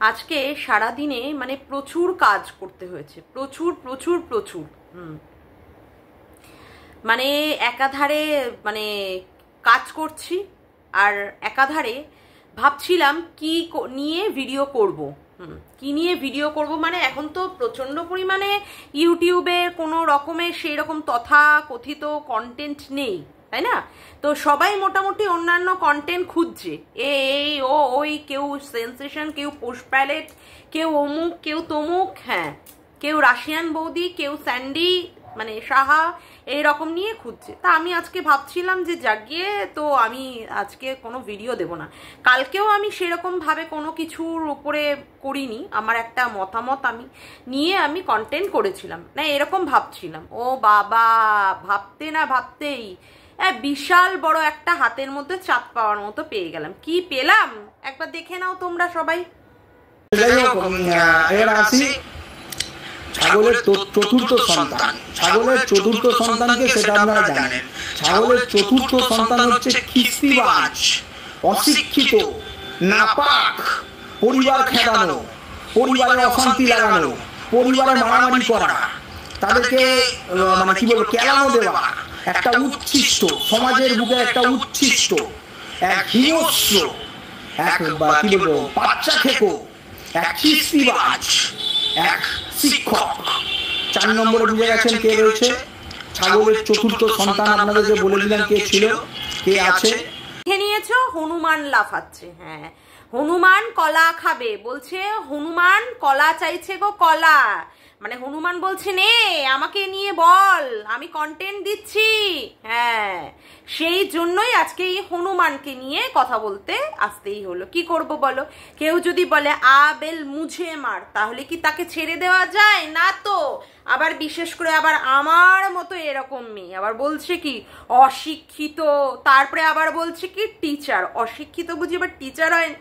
আজকে সারা দিনে মানে প্রচুর কাজ করতে হয়েছে, প্রচুর প্রচুর প্রচুর। মানে একাধারে মানে কাজ করছি আর একাধারে ভাবছিলাম কি নিয়ে ভিডিও করব। কি নিয়ে ভিডিও করব মানে এখন তো প্রচণ্ড পরিমাণে ইউটিউবে কোনো রকমের সেই রকম তথাকথিত কন্টেন্ট নেই, তাই না? তো সবাই মোটামুটি অন্যান্য কন্টেন্ট খুঁজছে, এই ও ওই, কেউ সেন্সেশন, কেউ পোস্ট প্যালেট, কেউ অমুক, কেউ তমুক, হ্যাঁ, কেউ রাশিয়ান বৌদি, কেউ স্যান্ডি মানে সাহা, এইরকম নিয়ে খুঁজছে। তা আমি আজকে ভাবছিলাম যে জাগিয়ে তো আমি আজকে কোনো ভিডিও দেব না। কালকেও আমি সেরকমভাবে কোনো কিছুর উপরে করিনি, আমার একটা মতামত আমি নিয়ে আমি কন্টেন্ট করেছিলাম না, এরকম ভাবছিলাম। ও বাবা, ভাবতে না ভাবতেই বিশাল বড় একটা হাতের মধ্যে চাঁদ পাওয়ার মতো পেয়ে গেলাম। কি পেলাম একবার দেখে নাও তোমরা সবাই। ছাগলের চতুর্থ সন্তান, ছাগলের চতুর্থ সন্তানকে সেটা আপনারা জানেন। ছাগলের চতুর্থ সন্তান হচ্ছে খিস্তিবাজ, অশিক্ষিত, নাপাক, পরিবার খেদানো, পরিবারে অশান্তি লাগানো, পরিবারে মারামারি করা, তাদেরকে মানে কি বলবো কেলানো দেওয়া, একটা উচ্ছিষ্ট সমাজের বুকে একটা উচ্ছিষ্ট, এক হিংস্র, এক কি বলবো বাচ্চা খেকো, এক খিস্তিবাজ, এক শিক্ষক। 4 নম্বরে বুঝে গেছেন কে রয়েছে। ছাগলের চতুর্থ সন্তান আপনাদেরকে বলে দিলাম কে ছিল, কে আছে। দেখে নিয়েছো, হনুমান লাফাচ্ছে। হ্যাঁ, হনুমান কলা খাবে বলছে, হনুমান কলা চাইছে গো, কলা। মানে হনুমান বলছে নে আমাকে নিয়ে বল, আমি কন্টেন্ট দিচ্ছি। হ্যাঁ, সেই জন্যই আজকে এই হনুমানকে নিয়ে কথা বলতে আসতেই হলো। কি করব বলো? কেউ যদি বলে আবেল মুঝে মার, তাহলে কি তাকে ছেড়ে দেওয়া যায়? না তো। আবার বিশেষ করে আবার আমার মতো এরকম মেয়ে আবার বলছে কি অশিক্ষিত, তারপরে আবার বলছে কি টিচার। অশিক্ষিত বুঝি আবার টিচার হয়?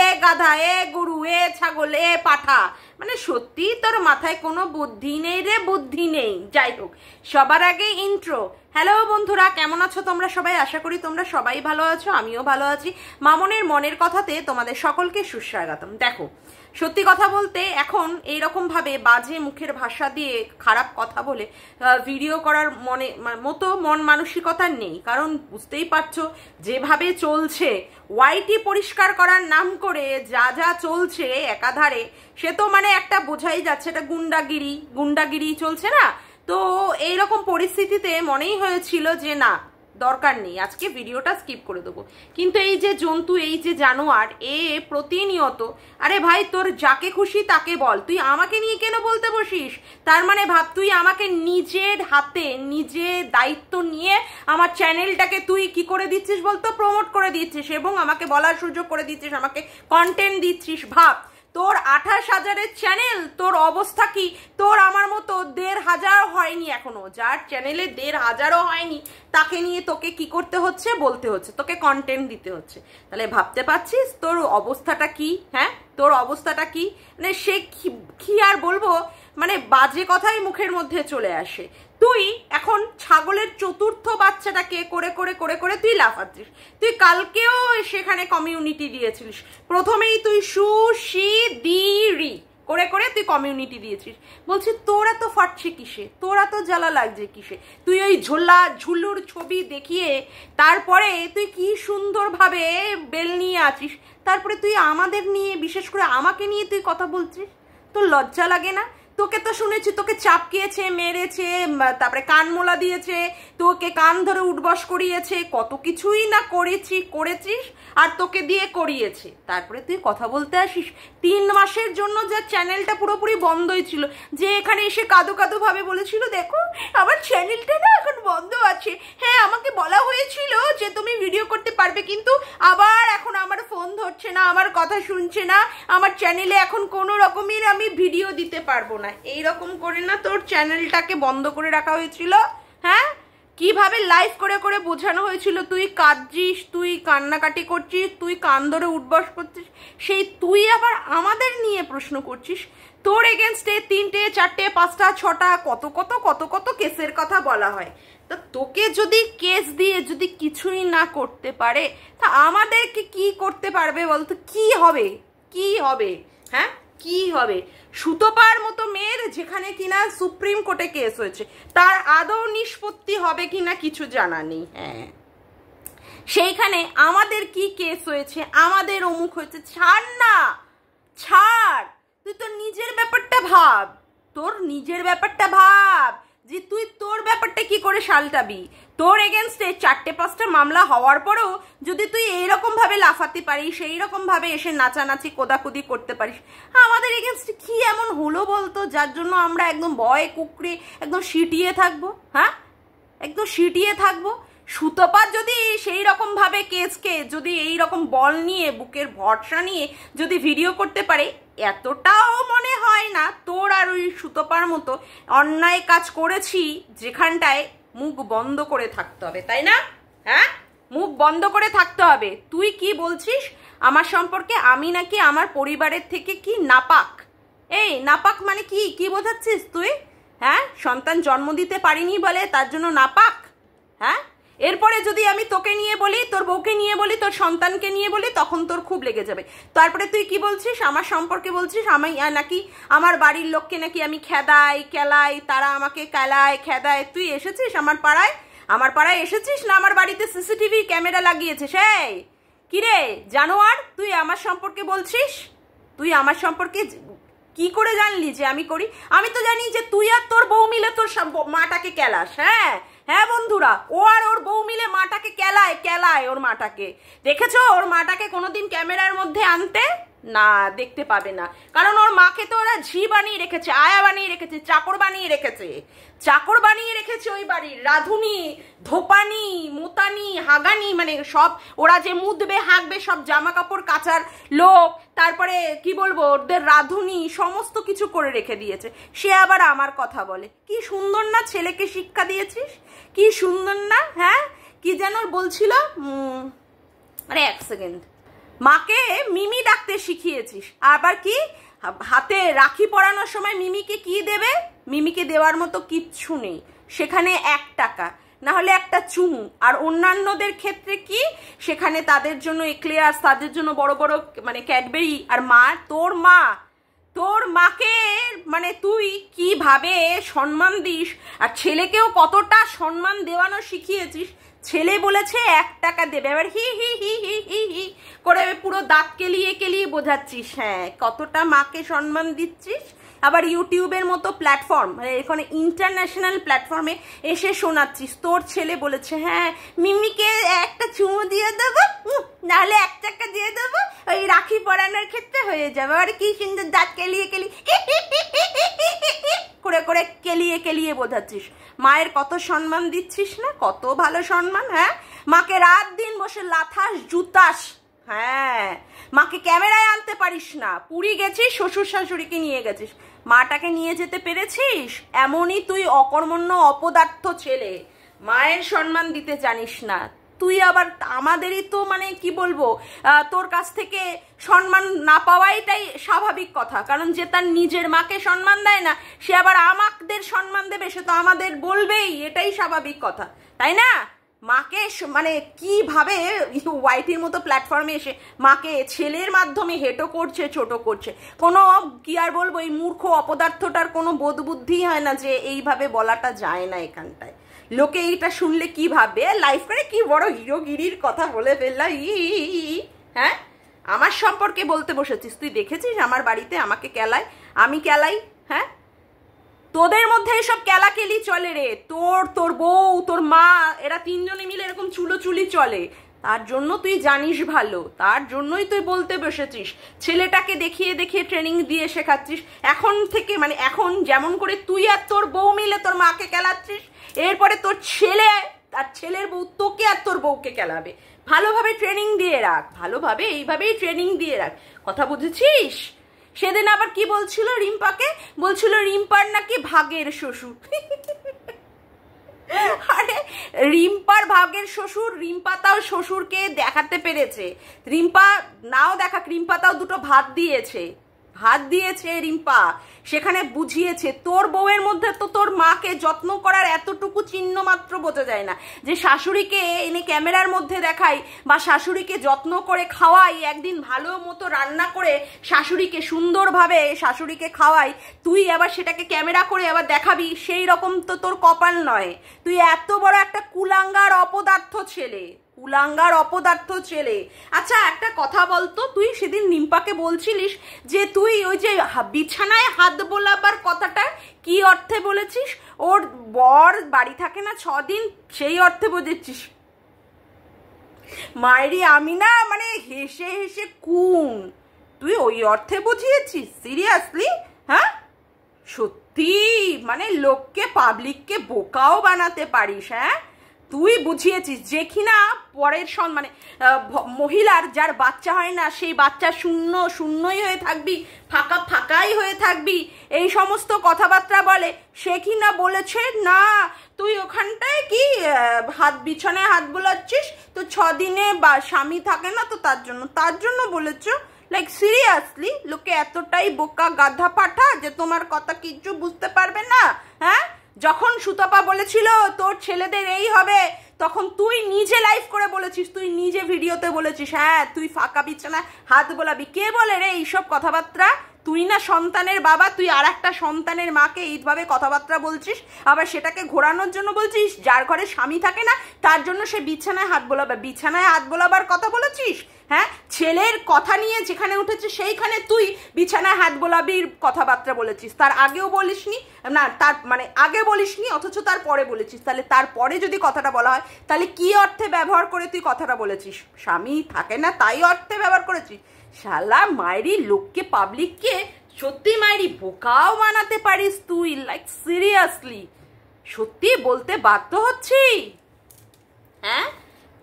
এ গাধা, এ গরু, এ ছাগল, এ পাঠা, মানে সত্যি তোর মাথায় কোনো বুদ্ধি নেই রে, বুদ্ধি নেই। যাই হোক, সবার আগে ইন্ট্রো। হ্যালো বন্ধুরা, কেমন আছো তোমরা সবাই? আশা করি তোমরা সবাই ভালো আছো, আমিও ভালো আছি। মামনের মনের কথাতে তোমাদের সকলকে সুস্বাগতম। দেখো, সত্যি কথা বলতে এখন এইরকম ভাবে বাজে মুখের ভাষা দিয়ে খারাপ কথা বলে ভিডিও করার মন মানসিকতা নেই। কারণ বুঝতেই পারছো যেভাবে চলছে, ওয়াইটি পরিষ্কার করার নাম করে যা যা চলছে একাধারে, সে তো মানে একটা বোঝাই যাচ্ছে এটা গুন্ডাগিরি চলছে না। তো এইরকম পরিস্থিতিতে মনেই হয়েছিল যে না, দরকার নেই, আজকে ভিডিওটা স্কিপ করে দেবো। কিন্তু এই যে জন্তু, এই যে জানোয়ার, এ প্রতিনিয়ত, আরে ভাই তোর যাকে খুশি তাকে বল, তুই আমাকে নিয়ে কেন বলতে বসিস? তার মানে ভাব, তুই আমাকে নিজের হাতে নিজে দায়িত্ব নিয়ে আমার চ্যানেলটাকে তুই কি করে দিচ্ছিস বলতো, প্রমোট করে দিচ্ছিস এবং আমাকে বলার সুযোগ করে দিচ্ছিস, আমাকে কন্টেন্ট দিচ্ছিস। ভাব, তোর 28,000-এর চ্যানেল, তোর অবস্থা কি? তোর আমার মতো 1,500 হয়নি এখনো, যার চ্যানেলে 1,500 হয়নি তাকে নিয়ে তোকে কি করতে হচ্ছে, বলতে হচ্ছে, তোকে কন্টেন্ট দিতে হচ্ছে। তাহলে ভাবতে পারছিস তোর অবস্থাটা কি? হ্যাঁ, তোর অবস্থাটা কি? মানে সে কি আর বলবো, মানে বাজে কথাই মুখের মধ্যে চলে আসে। তুই এখন ছাগলের চতুর্থ বাচ্চাটাকে করে করে করে করে তুই লাফাচ্ছিস। তুই কালকেও সেখানে কমিউনিটি দিয়েছিলিস, প্রথমেই তুই সুশিদিরি করে করে তুই কমিউনিটি দিয়েছিস। বলছি তোরা তো ফাটছে কিসে, তোরা তো জ্বালা লাগছে কিসে? তুই ওই ঝুল্লুর ছবি দেখিয়ে তারপরে তুই কি সুন্দরভাবে বেল নিয়ে আছিস, তারপরে তুই আমাদের নিয়ে, বিশেষ করে আমাকে নিয়ে তুই কথা বলছিস। তোর লজ্জা লাগে না? তোকে তো শুনেছি তোকে চাপকিয়েছে, মেরেছে, তারপরে কান মোলা দিয়েছে, তোকে কান ধরে উঠবস করিয়েছে, কত কিছুই না করেছিস আর তোকে দিয়ে করিয়েছে। তারপরে তুই কথা বলতে আসিস? 3 মাসের জন্য যা চ্যানেলটা পুরোপুরি বন্ধই ছিল, যে এখানে এসে কাদো ভাবে বলেছিল দেখো আমার চ্যানেলটা না এখন বন্ধ আছে। হ্যাঁ, আমাকে বলা হয়েছিল যে তুমি ভিডিও করতে পারবে, কিন্তু আবার এখন আমার ফোন ধরছে না, আমার কথা শুনছে না, আমার চ্যানেলে এখন কোনো রকমের আমি ভিডিও দিতে পারবো না। এইরকম করে না তোর চ্যানেলটাকে বন্ধ করে রাখা হয়েছিল। হ্যাঁ, কিভাবে লাইভ করে করে বোঝানো হয়েছিল তুই কাঁদছিস, তুই কান্নাকাটি করছিস, তুই কান ধরে উঠবস করছিস, সেই তুই আবার আমাদের নিয়ে প্রশ্ন করছিস। তোর এগেনস্টে 3টে 4টে 5টা 6টা কত কত কত কত কেসের কথা বলা হয়। তা তোকে যদি কেস দিয়ে যদি কিছুই না করতে পারে, তা আমাদেরকে কি করতে পারবে বলতো? কি হবে? কি হবে? হ্যাঁ কি হবে? সুতপার মতো মেয়ের যেখানে কিনা সুপ্রিম কোর্টে কেস হয়েছে তার আদৌ নিষ্পত্তি হবে কিনা কিছু জানা নেই। হ্যাঁ সেইখানে আমাদের কি কেস হয়েছে, আমাদের অমুক হয়েছে, ছাড় না, ছাড়। তুই তোর নিজের ব্যাপারটা ভাব, তোর নিজের ব্যাপারটা ভাব যে তুই তোর ব্যাপারটা কি করে সালটাবি। তোর এগেনস্টে 4-5টা মামলা হওয়ার পরেও যদি তুই এইরকম ভাবে লাফাতে পারিস, এইরকম ভাবে এসে নাচানাচি কোদাকুদি করতে পারিস, আমাদের এগেনস্টে কি এমন হলো বলতো যার জন্য আমরা একদম ভয়ে কুকড়ে একদম সিটিয়ে থাকবো? হ্যাঁ একদম সিটিয়ে থাকবো। সুতপার যদি সেই রকম ভাবে কেসকে যদি এই রকম বল নিয়ে বুকের ভরসা নিয়ে যদি ভিডিও করতে পারে, এতটাও মনে হয় না তোর আর ওই সুতপার মতো অন্যায় কাজ করেছি যেখানটায় মুখ বন্ধ করে থাকতে হবে, তাই না? হ্যাঁ মুখ বন্ধ করে থাকতে হবে। তুই কি বলছিস আমার সম্পর্কে? আমি নাকি আমার পরিবারের থেকে কি নাপাক? এই নাপাক মানে কি কি বোঝাচ্ছিস তুই? হ্যাঁ সন্তান জন্ম দিতে পারিনি বলে তার জন্য নাপাক? হ্যাঁ এরপরে যদি আমি তোকে নিয়ে বলি, তোর বউকে নিয়ে বলি, তোর সন্তানকে নিয়ে বলি, তখন তোর খুব লেগে যাবে। তারপরে তুই কি বলছিস আমার সম্পর্কে? বলছিস আমি নাকি আমার বাড়ির লোককে নাকি আমি খেদাই কেলাই, তারা আমাকে কেলায় খেদায়। তুই এসেছিস আমার পাড়ায়? আমার পাড়ায় এসেছিস না আমার বাড়িতে সিসিটিভি ক্যামেরা লাগিয়েছিস? এই কিরে জানোয়ার, তুই আমার সম্পর্কে বলছিস? তুই আমার সম্পর্কে কি করে জানলি যে আমি করি? আমি তো জানি যে তুই আর তোর বউ মিলে তোর মাটাকে কেলাস। হ্যাঁ হ্যাঁ বন্ধুরা, ও আর ওর বউ মিলে মাটাকে কেলায় ওর মাটাকে। দেখেছো ওর মাটাকে কোনোদিন ক্যামেরার মধ্যে আনতে? না, দেখতে পাবে না, কারণ ওর মাকে তো ওরা ঝি বানিয়ে রেখেছে, আয়া বানিয়ে রেখেছে, চাকর বানিয়ে রেখেছে ওই বাড়ির। রাধুনি, ধোপানি, মোতানি, হাগানি, মানে সব ওরা যে মুদবে হাঁকবে সব জামা কাপড় কাচার লোক, তারপরে কি বলবো ওদের রাধুনি, সমস্ত কিছু করে রেখে দিয়েছে। সে আবার আমার কথা বলে। কি সুন্দর না ছেলেকে শিক্ষা দিয়েছিস, কি সুন্দর না। হ্যাঁ কি যেন বলছিল, আরে এক সেকেন্ড, মাকে মিমি ডাকতে শিখিয়েছিস। আবার কি হাতে রাখি পরানোর সময় মিমিকে কি দেবে? মিমিকে দেওয়ার মতো কিচ্ছু নেই, সেখানে 1 টাকা না হলে একটা চুমু। আর অন্যান্যদের ক্ষেত্রে কি, সেখানে তাদের জন্য এক্লেয়ার্স, তাদের জন্য বড় বড় মানে ক্যাডবেরি। আর মা, তোর মাকে মানে তুই কিভাবে সম্মান দিস, আর ছেলেকেও কতটা সম্মান দেওয়ানো শিখিয়েছিস। ছেলে বলেছে 1 টাকা দেবে, এবার হি হি হি হি হি হি করে পুরো দাঁত কেলিয়ে বোঝাচ্ছিস হ্যাঁ কতটা মাকে সম্মান দিচ্ছিস। আবার ইউটিউবের মতো প্ল্যাটফর্ম, মানে এখানে ইন্টারন্যাশনাল প্ল্যাটফর্মে এসে শোনাচ্ছিস তোর ছেলে বলেছে হ্যাঁ মিমিকে একটা চুমু দিয়ে দেবো, নাহলে 1 টাকা দিয়ে দেবো, ওই রাখি পরানোর ক্ষেত্রে হয়ে যাবে। আর কি সুন্দর দাঁত কেলিয়ে করে কেলিয়ে বোঝাচ্ছিস। মায়ের কত সম্মান দিচ্ছিস না, কত ভালো সম্মান। হ্যাঁ মাকে রাত দিন বসে লাথাস জুতাস। হ্যাঁ মাকে ক্যামেরায় আনতে পারিস না, পুরী গেছিস, শ্বশুর শাশুড়িকে নিয়ে গেছিস, মাটাকে নিয়ে যেতে পেরেছিস? এমনই তুই অকর্মণ্য অপদার্থ ছেলে, মায়ের সম্মান দিতে জানিস না। তুই আবার আমাদেরই তো মানে কি বলবো, তোর কাছ থেকে সম্মান না পাওয়াইটাই স্বাভাবিক কথা, কারণ যে তার নিজের মাকে সম্মান দেয় না সে আবার আমাদের সম্মান দেবে, সে তো আমাদের বলবেই, এটাই স্বাভাবিক কথা, তাই না? মাকে মানে কিভাবে ওয়াইটির মতো প্ল্যাটফর্মে এসে মাকে ছেলের মাধ্যমে হেটো করছে, ছোট করছে। কোনো কি আর বলবো, এই মূর্খ অপদার্থটার কোনো বোধ বুদ্ধি হয় না যে এইভাবে বলাটা যায় না এখানটায়। লোকে এইটা শুনলে কি ভাববে, লাইফ করে কি বড় হিরোগিরির কথা বলে ফেললাম। হ্যাঁ আমার সম্পর্কে বলতে বসেছিস, তুই দেখেছিস আমার বাড়িতে আমাকে কেলায়, আমি কেলাই? হ্যাঁ তোদের মধ্যে এইসব কেলাকেলি চলে রে, তোর বউ, তোর মা, এরা 3 জনে মিলে এরকম চুলোচুলি চলে। তার জন্য তুই জানিস ভালো, তার জন্যই তুই বলতে বসেছিস। ছেলেটাকে দেখিয়ে ট্রেনিং দিয়ে শেখাচ্ছিস এখন থেকে, মানে এখন যেমন করে তুই আর তোর বউ মিলে তোর মাকে কেলাচ্ছিস, এরপরে তোর ছেলে আর ছেলের বউ তোকে আর তোর বউকে কেলাবে। ভালোভাবে ট্রেনিং দিয়ে রাখ, ভালোভাবে এইভাবেই ট্রেনিং দিয়ে রাখ, কথা বুঝেছিস? সেদিন আবার কি বলছিল রিম্পাকে, বলছিল রিম্পার নাকি ভাগের শ্বশুর। আরে রিম্পার ভাগের শ্বশুর, রিম্পা তাও শ্বশুরকে দেখাতে পেরেছে। রিম্পা নাও দেখাক, রিম্পা তাও 2টো ভাত দিয়েছে। হাত দিয়েছে রিম্পা, সেখানে বুঝিয়েছে। তোর বউয়ের মধ্যে তো তোর মাকে যত্ন করার এতটুকু চিহ্ন মাত্র বোঝা যায় না, যে শাশুড়িকে এনে ক্যামেরার মধ্যে দেখাই বা শাশুড়িকে যত্ন করে খাওয়াই, একদিন ভালো মতো রান্না করে শাশুড়িকে সুন্দরভাবে শাশুড়িকে খাওয়াই, তুই আবার সেটাকে ক্যামেরা করে আবার দেখাবি, সেই রকম তো তোর কপাল নয়। তুই এত বড় একটা কুলাঙ্গার অপদার্থ ছেলে, কুলাঙ্গার অপদার্থ ছেলে। আচ্ছা একটা কথা বলতো, তুই সেদিন রিম্পাকে বলছিলিস যে তুই ওই যে বিছানায় হাত বোলাবার কথাটা কি অর্থে বলেছিস? ওর বর বাড়ি থাকে না 6 দিন, সেই অর্থে বুঝেছিস? মায়েরি আমি না মানে হেসে হেসে কুন, তুই ওই অর্থে বুঝিয়েছিস? সিরিয়াসলি? হ্যাঁ সত্যি মানে লোককে পাবলিককে বোকাও বানাতে পারিস। হ্যাঁ তুই বুঝিয়েছিস যে কিনা পরের মানে মহিলার যার বাচ্চা হয় না সেই বাচ্চা শূন্য শূন্যই হয়ে থাকবি, ফাঁকা ফাঁকাই হয়ে থাকবি, এই সমস্ত কথাবার্তা বলে। সে কিনা বলেছে না তুই ওখানটায় কি বিছানায় হাত বোলাচ্ছিস, তো 6 দিনে বা স্বামী থাকে না তো তার জন্য বলেছ? লাইক সিরিয়াসলি লোকে এতটাই বোকা গাধা পাঠা যে তোমার কথা কিচ্ছু বুঝতে পারবে না? হ্যাঁ যখন সুতপা বলেছিল তোর ছেলেদের এই হবে, তখন তুই নিজে লাইভ করে বলেছিস, তুই নিজে ভিডিওতে বলেছিস হ্যাঁ তুই ফাঁকা বিছানায় হাত বোলাবি। কে বলে রে এইসব কথাবার্তা? তুই না সন্তানের বাবা, তুই আর একটা সন্তানের মাকে এইভাবে কথাবার্তা বলছিস, আবার সেটাকে ঘোরানোর জন্য বলছিস যার ঘরে স্বামী থাকে না তার জন্য সে বিছানায় হাত বোলাবে। বিছানায় হাত বোলাবার কথা বলেছিস? হ্যাঁ ছেলের কথা নিয়ে যেখানে উঠেছে সেইখানে তুই বিছানায় হাত বোলাবির কথাবার্তা বলেছিস, তার আগেও বলিসনি না, তার মানে আগে বলিসনি অথচ তারপরে বলেছিস। তাহলে তারপরে যদি কথাটা বলা হয় তাহলে কি অর্থে ব্যবহার করে তুই কথাটা বলেছিস? স্বামী থাকে না তাই অর্থে ব্যবহার করেছিস? শালা মায়েরি লোককে পাবলিককে সত্যি মায়েরি বোকাও বানাতে পারিস তুই, লাইক সিরিয়াসলি সত্যি বলতে বাধ্য হচ্ছি। হ্যাঁ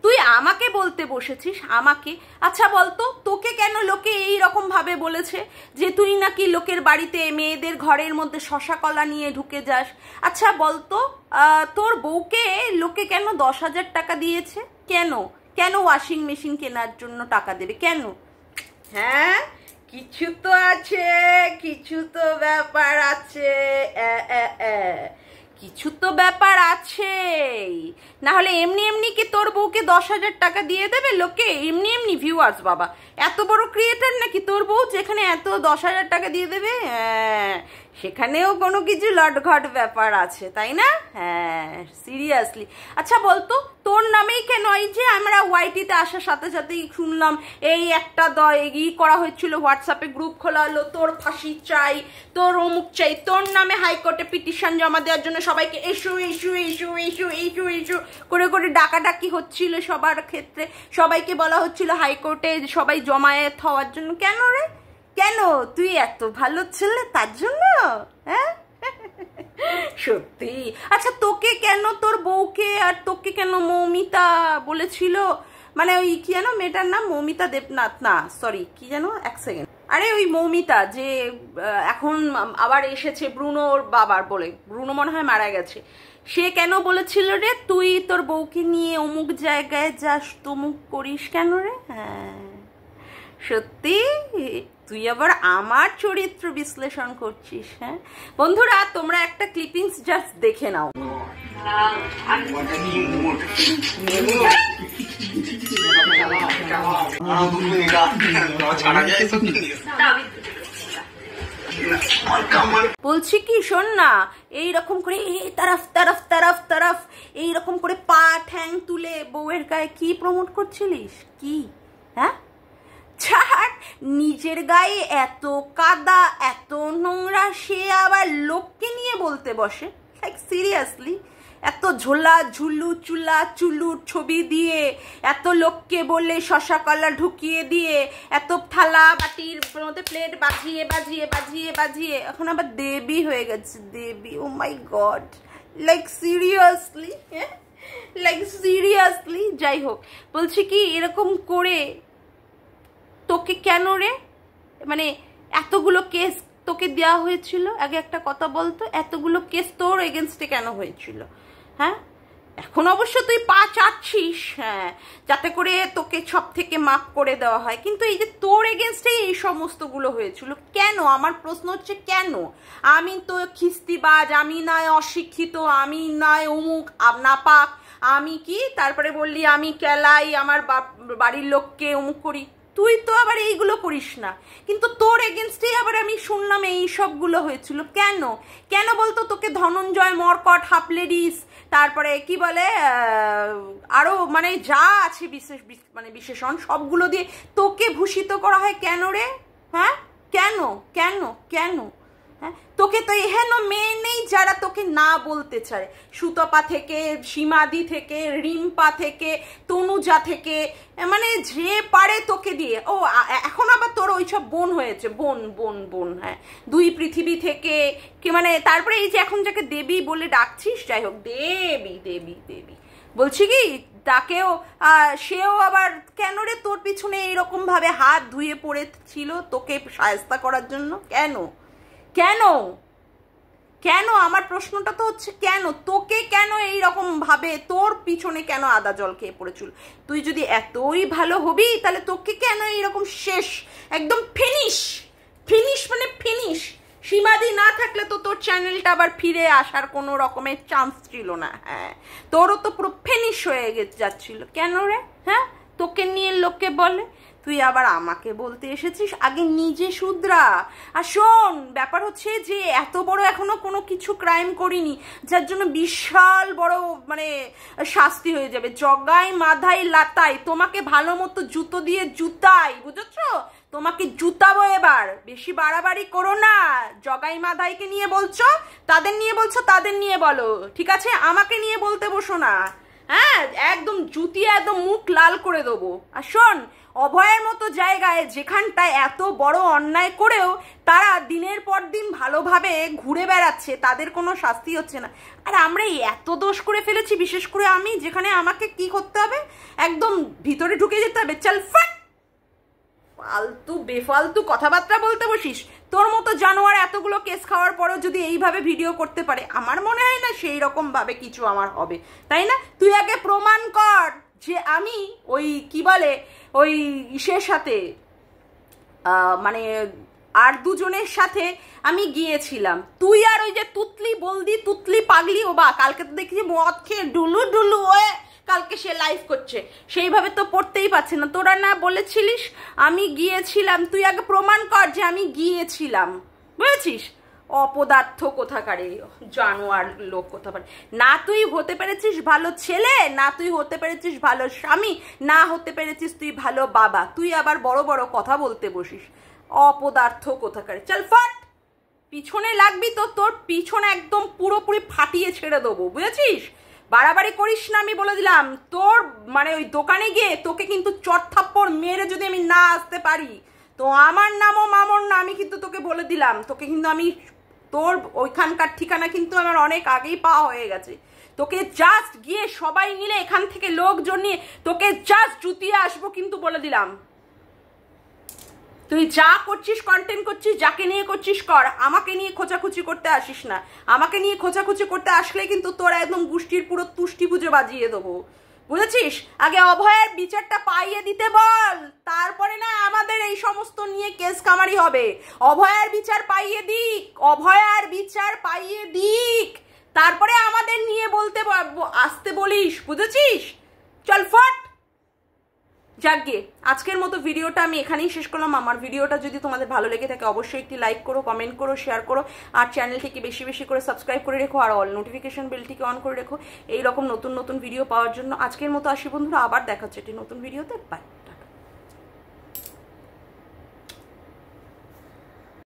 তুই আমাকে বলতে বসেছিস, আমাকে? আচ্ছা বলতো তোকে কেন লোকে এই রকম ভাবে বলেছে যে তুই নাকি লোকের বাড়িতে মেয়েদের ঘরের মধ্যে শশা কলা নিয়ে ঢুকে যাস? আচ্ছা বলতো তোর বউকে লোকে কেন 10,000 টাকা দিয়েছে? কেন কেন ওয়াশিং মেশিন কেনার জন্য টাকা দেবে কেন? হ্যাঁ কিছু তো আছে, কিছু তো ব্যাপার আছে, কিছু তো ব্যাপার আছে, না হলে এমনি এমনি কি তোর বউকে 10,000 টাকা দিয়ে দেবে লোকে? এমনি এমনি ভিউয়ার্স বাবা, এত বড় ক্রিয়েটার নাকি তোর বউ যেখানে এত 10,000 টাকা দিয়ে দেবে? হ্যাঁ সেখানেও কোনো কিছু লটঘট ব্যাপার আছে তাই না? হ্যাঁ সিরিয়াসলি। আচ্ছা বলতো তোর নামেই কেন এই যে আমরা ওয়াইটিতে আসার সাথে সাথেই শুনলাম এই একটা করা হয়েছিল, হোয়াটসঅ্যাপে গ্রুপ খোলা হলো, তোর ফাঁসি চাই, তোর অমুক চাই, তোর নামে হাইকোর্টে পিটিশন জমা দেওয়ার জন্য সবাইকে issue issue issue issue issue issue করে করে ডাকাডাকি হচ্ছিল সবার ক্ষেত্রে, সবাইকে বলা হচ্ছিল হাইকোর্টে সবাই জমায়েত হওয়ার জন্য। কেন রে কেন? তুই এত ভালো ছেলে তার জন্য? হ্যাঁ সত্যি। আচ্ছা তোকে কেন তোর বউকে আর তোকে কেন মৌমিতা বলেছিল? মানে ওই কি যেন মেয়েটার নাম, মৌমিতা দেবনাথ না সরি কি যেন, এক সেকেন্ড, আরে ওই মৌমিতা যে এখন আবার এসেছে ব্রুনোর বাবার বলে, ব্রুনো মনে হয় মারা গেছে, সে কেন বলেছিল রে তুই তোর বউকে নিয়ে অমুক জায়গায় যাস তমুক করিস কেন রে? হ্যাঁ সত্যি তুই আবার আমার চরিত্র বিশ্লেষণ করছিস। হ্যাঁ বন্ধুরা তোমরা একটা ক্লিপিংস জাস্ট দেখে নাও। বলছি কি শোন না, এইরকম করে তারফ তারফ তারফ তারফ এইরকম করে পা ঠ্যাং তুলে বউয়ের গায়ে কি প্রমোট করছিলিস কি? হ্যাঁ ছাড়, নিজের গায়ে এত কাদা এত নোংরা, সে আবার লোককে নিয়ে বলতে বসে। লাইক সিরিয়াসলি এত ঝোলা ঝুলু চুলা চুলুর ছবি দিয়ে, এত লোককে বলে শশা কলা ঢুকিয়ে দিয়ে, এত থালা বাটির মধ্যে প্লেট বাজিয়ে বাজিয়ে বাজিয়ে বাজিয়ে এখন আবার দেবী হয়ে গেছে, দেবী। ও মাই গড, লাইক সিরিয়াসলি, হ্যাঁ লাইক সিরিয়াসলি। যাই হোক বলছি কি এরকম করে তোকে কেন রে, মানে এতগুলো কেস তোকে দেওয়া হয়েছিল? আগে একটা কথা বলতো, এতগুলো কেস তোর এগেনস্টে কেন হয়েছিল? হ্যাঁ এখন অবশ্য তুই পা চাচ্ছিস, হ্যাঁ, যাতে করে তোকে সব থেকে মাফ করে দেওয়া হয়, কিন্তু এই যে তোর এগেনস্টে এই সমস্তগুলো হয়েছিল কেন? আমার প্রশ্ন হচ্ছে কেন? আমি তো খিস্তিবাজ, আমি নয় অশিক্ষিত, আমি নয় অমুক নাপাক, আমি কি তারপরে বললি আমি কেলাই, আমার বাড়ির লোককে অমুক করি, তুই তো আবার এইগুলো করিস না, কিন্তু তোর এগেনস্টেই আবার আমি শুনলাম এই সবগুলো হয়েছিল কেন? কেন বলতো? তোকে ধনঞ্জয়, মরকট, হাফলেডিস, তারপরে কি বলে আরো মানে যা আছে বিশেষণ সবগুলো দিয়ে তোকে ভূষিত করা হয় কেন রে? হ্যাঁ, কেন কেন কেন? হ্যাঁ, তোকে তো এহেন মেয়ে নেই যারা তোকে না বলতে চায়, সুতপা থেকে, সীমাদি থেকে, রিম্পা থেকে, তনুজা থেকে, মানে যে পারে তোকে দিয়ে। ও এখন আবার তোর ওইসব বোন হয়েছে, বোন বোন বোন, হ্যাঁ, দুই পৃথিবী থেকে কি মানে, তারপরে এই যে এখন যাকে দেবী বলে ডাকছিস, যাই হোক, দেবী দেবী দেবী বলছি কি, তাকেও সেও আবার কেন রে তোর পিছনে এইরকম ভাবে হাত ধুয়ে পড়েছিল তোকে সায়স্তা করার জন্য? কেন কেন কেন? আমার প্রশ্নটা তো হচ্ছে কেন তোকে, কেন এইরকম ভাবে তোর পিছনে কেন আদা জল খেয়ে পড়েছিল? তুই যদি এতই ভালো হবি তাহলে তোকে কেন এইরকম শেষ, একদম ফিনিশ ফিনিশ মানে ফিনিশ। সীমাদি না থাকলে তো তোর চ্যানেলটা আবার ফিরে আসার কোনো রকমের চান্স ছিল না। হ্যাঁ, তোরও তো পুরো ফিনিশ হয়ে যাচ্ছিল কেন রে? হ্যাঁ, তোকে নিয়ে লোকে বলে, তুই আবার আমাকে বলতে এসেছিস, আগে নিজে শুধরা। আর শোন, ব্যাপার হচ্ছে যে এত বড় এখনো কোনো কিছু ক্রাইম করিনি যার জন্য বিশাল বড় মানে শাস্তি হয়ে যাবে। জগাই মাধাই লাতাই, তোমাকে ভালো মতো জুতো দিয়ে জুতাই, বুঝেছো? তোমাকে জুতাবো এবার, বেশি বাড়াবাড়ি করো না। জগাই মাধাইকে নিয়ে বলছো, তাদের নিয়ে বলছো, তাদের নিয়ে বলো, ঠিক আছে? আমাকে নিয়ে বলতে বসো না। হ্যাঁ, একদম জুতিয়ে একদম মুখ লাল করে দেবো। আর শোন, অভয়ের মতো জায়গায় যেখানটায় এত বড় অন্যায় করেও তারা দিনের পর দিন ভালোভাবে ঘুরে বেড়াচ্ছে, তাদের কোনো শাস্তি হচ্ছে না। আর আমরা এত দোষ করে ফেলেছি, বিশেষ করে আমি, যেখানে আমাকে কি করতে হবে, একদম ভিতরে ঢুকে যেতে হবে। চল ফাট, ফালতু বেফালতু কথাবার্তা বলতে বসিস। তোর মতো জানোয়ার এতগুলো কেস খাওয়ার পরেও যদি এইভাবে ভিডিও করতে পারে, আমার মনে হয় না সেই রকম ভাবে কিছু আমার হবে, তাই না? তুই আগে প্রমাণ কর যে আমি ওই কি বলে ওই ইসের সাথে মানে আর দুজনের সাথে আমি গিয়েছিলাম। তুই আর ওই যে তুতলি বলদি, তুতলি পাগলি, ও বা কালকে তো দেখি মদ খেয়ে ডুলু ডুলু হয়ে কালকে সে লাইভ করছে, সেইভাবে তো পড়তেই পারছে না। তোরা না বলেছিলিস আমি গিয়েছিলাম? তুই আগে প্রমাণ কর যে আমি গিয়েছিলাম, বুঝেছিস? অপদার্থ কোথাকারে, জানোয়ার লোক কোথাকারে। না তুই হতে পেরেছিস ভালো ছেলে, না তুই হতে পেরেছিস ভালো স্বামী, না হতে পেরেছিস তুই ভালো বাবা, তুই আবার বড় বড় কথা বলতে বসিস। অপদার্থ কোথাকারে, চল ফাট। পিছনে লাগবি তো তোর পিছনে একদম পুরোপুরি ফাটিয়ে ছেড়ে দেবো, বুঝেছিস? বাড়াবাড়ি করিস না, আমি বলে দিলাম। তোর মানে ওই দোকানে গিয়ে তোকে কিন্তু চড়থাপ্পড় মেরে যদি আমি না আসতে পারি, তো আমার নামও মামর না, আমি কিন্তু তোকে বলে দিলাম। তোকে কিন্তু আমি, তোর ওইখানকার ঠিকানা কিন্তু আমার অনেক আগেই পাওয়া হয়ে গেছে। তোকে জাস্ট গিয়ে সবাই মিলে এখান থেকে লোকজন নিয়ে তোকে জাস্ট জুতিয়ে আসবো, কিন্তু বলে দিলাম। তুই যা করছিস, কন্টেন্ট করছিস, যাকে নিয়ে করছিস কর, আমাকে নিয়ে খোঁচাখুচি করতে আসিস না। আমাকে নিয়ে খোঁচাখুচি করতে আসলে কিন্তু তোর একদম গোষ্ঠীর পুরো তুষ্টি পুজো বাজিয়ে দেবো, বুঝেছিস? আগে অভয়ের বিচারটা পাইয়ে দিতে বল, তারপরে না আমাদের এই সমস্ত নিয়ে কেস কামারি হবে। অভয়ের বিচার পাইয়ে দিক, অভয়ার বিচার পাইয়ে দিক, তারপরে আমাদের নিয়ে বলতে আসতে বলিস, বুঝেছিস? চল ফট। যাকগে, আজকের মতো ভিডিওটা আমি এখানেই শেষ করলাম। আমার ভিডিওটা যদি তোমাদের ভালো লেগে থাকে অবশ্যই একটি লাইক করো, কমেন্ট করো, শেয়ার করো, আর চ্যানেলটিকে বেশি বেশি করে সাবস্ক্রাইব করে রেখো, আর অল নোটিফিকেশন বেলটিকে অন করে রেখো এইরকম নতুন নতুন ভিডিও পাওয়ার জন্য। আজকের মতো আসি বন্ধুরা, আবার দেখা হচ্ছে একটি নতুন ভিডিওতে। বাই।